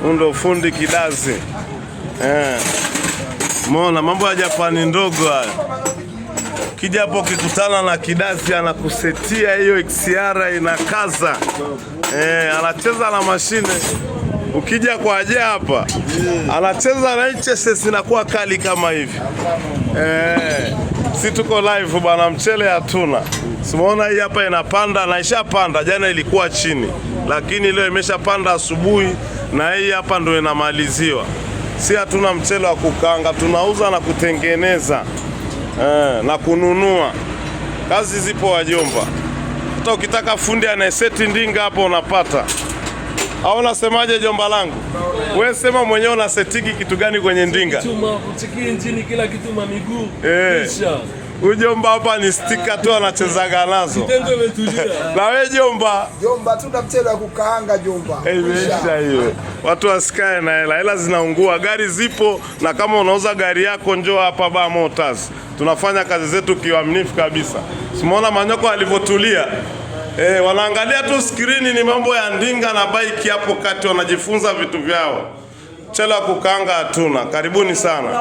Ndo fundi kidazi. Umeona mambo ya Japani ndogo haya. Kija hapo ukikutana na kidazi anakusetia hiyo XR inakaza. Anacheza na mashine. Ukija kwa aje hapa anacheza na HS inakuwa kali kama hivi. Si tuko live bwana, mchele hatuna. Simuona hii hapa inapanda na ishapanda, jana ilikuwa chini. Lakini leo imeshapanda asubuhi na hii hapa ndio inamaliziwa. Si hatuna mchele wa kukaanga, tunauza na kutengeneza. Na kununua. Kazi zipo wajomba. Hata ukitaka fundi anayeseti ndinga hapo unapata. Au unasemaje jomba langu? Wewe sema mwenyewe unasetiki kitu gani kwenye ndinga? Chuma, kuchiki injini, kila kitu miguu. Kisha. Ujomba hapa ni stika tu anachezaga nazo. Kitendo imetulia. Na wewe jomba? Jomba tuna mchele wa kukaanga jomba. Imeisha hiyo. Watu wasikae na hela zinaungua. Gari zipo, na kama unauza gari yako njoo hapa Ba Motors. Tunafanya kazi zetu kiuaminifu kabisa. Simuona Manyoko alivyotulia. Wanaangalia tu skrini, ni mambo ya ndinga na bike hapo kati, wanajifunza vitu vyao. Mchele wa kukaanga hatuna. Karibuni sana.